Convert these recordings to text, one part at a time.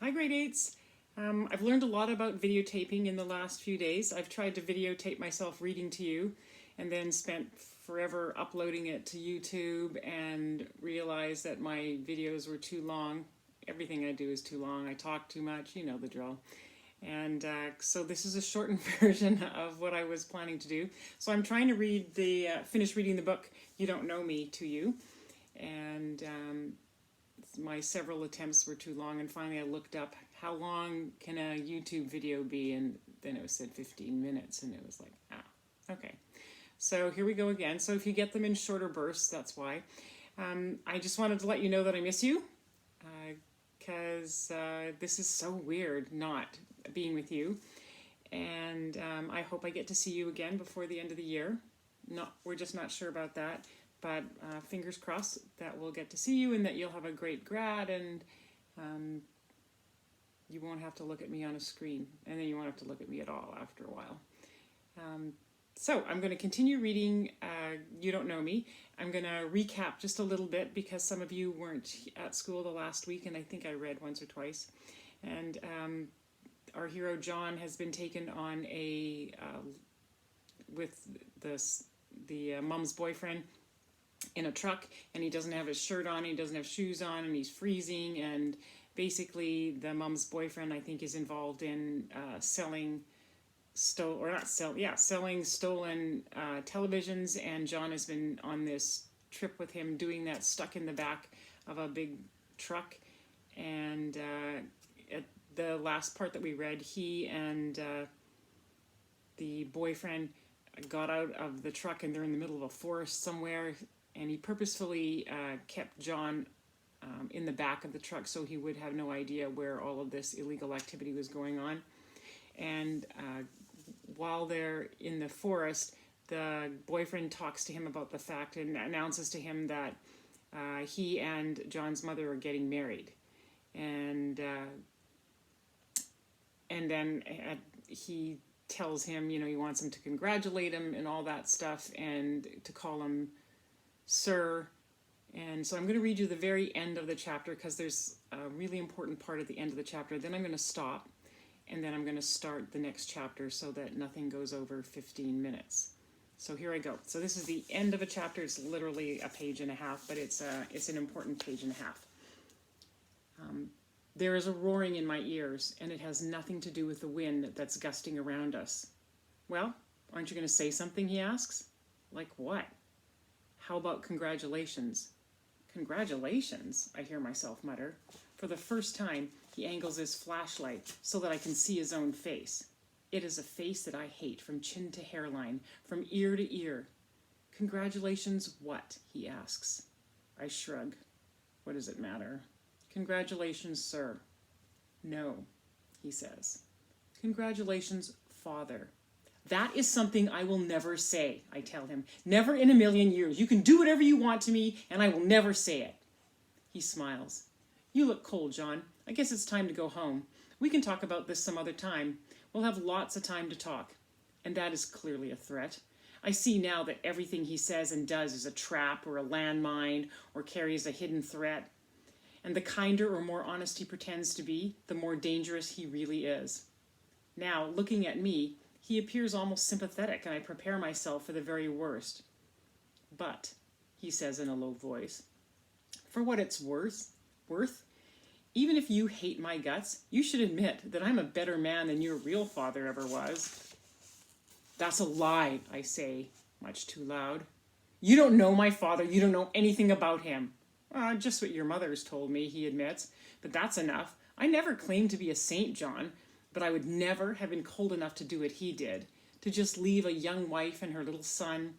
Hi grade 8s. I've learned a lot about videotaping in the last few days. I've tried to videotape myself reading to you and then spent forever uploading it to YouTube and realized that my videos were too long. Everything I do is too long. I talk too much, you know the drill. And so this is a shortened version of what I was planning to do. So I'm trying to finish reading the book You Don't Know Me to you. And my several attempts were too long, and finally I looked up how long can a YouTube video be, and then it said 15 minutes, and it was like, okay. So here we go again. So if you get them in shorter bursts, that's why. I just wanted to let you know that I miss you, because this is so weird not being with you, and I hope I get to see you again before the end of the year. We're just not sure about that. But fingers crossed that we'll get to see you and that you'll have a great grad, and you won't have to look at me on a screen, and then you won't have to look at me at all after a while. So I'm going to continue reading You Don't Know Me. I'm going to recap just a little bit because some of you weren't at school the last week, and I think I read once or twice. And our hero John has been taken on with the mom's boyfriend in a truck, and he doesn't have his shirt on, he doesn't have shoes on, and he's freezing, and basically the mom's boyfriend, I think, is involved in selling stolen televisions, and John has been on this trip with him doing that, stuck in the back of a big truck. And at the last part that we read, he and the boyfriend got out of the truck, and they're in the middle of a forest somewhere, and he purposefully kept John in the back of the truck so he would have no idea where all of this illegal activity was going on. And while they're in the forest, the boyfriend talks to him about the fact and announces to him that he and John's mother are getting married. And then he tells him, he wants him to congratulate him and all that stuff, and to call him Sir. And so I'm going to read you the very end of the chapter because there's a really important part at the end of the chapter. Then I'm going to stop, and then I'm going to start the next chapter so that nothing goes over 15 minutes. So here I go. So this is the end of a chapter. It's literally a page and a half, but it's an important page and a half. There is a roaring in my ears, and it has nothing to do with the wind that's gusting around us. Well, aren't you going to say something, he asks. Like what? How about congratulations? Congratulations, I hear myself mutter. For the first time, he angles his flashlight so that I can see his own face. It is a face that I hate from chin to hairline, from ear to ear. Congratulations what? He asks. I shrug. What does it matter? Congratulations, sir. No, he says. Congratulations, father. That is something I will never say, I tell him. Never in a million years. You can do whatever you want to me, and I will never say it. He smiles. You look cold, John. I guess it's time to go home. We can talk about this some other time. We'll have lots of time to talk. And that is clearly a threat. I see now that everything he says and does is a trap or a landmine or carries a hidden threat. And the kinder or more honest he pretends to be, the more dangerous he really is. Now, looking at me, he appears almost sympathetic, and I prepare myself for the very worst. But, he says in a low voice, for what it's worth, even if you hate my guts, you should admit that I'm a better man than your real father ever was. That's a lie, I say, much too loud. You don't know my father. You don't know anything about him. Just what your mother has told me, he admits. But that's enough. I never claimed to be a saint, John. But I would never have been cold enough to do what he did, to just leave a young wife and her little son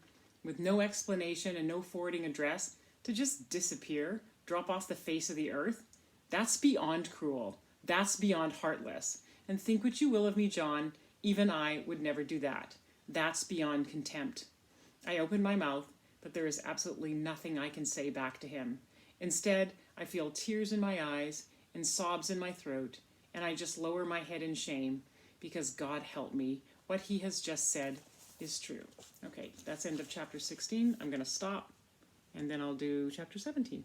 with no explanation and no forwarding address, to just disappear, drop off the face of the earth. That's beyond cruel. That's beyond heartless. And think what you will of me, John, even I would never do that. That's beyond contempt. I open my mouth, but there is absolutely nothing I can say back to him. Instead, I feel tears in my eyes and sobs in my throat, and I just lower my head in shame because God help me, what he has just said is true. Okay, that's end of chapter 16. I'm going to stop, and then I'll do chapter 17.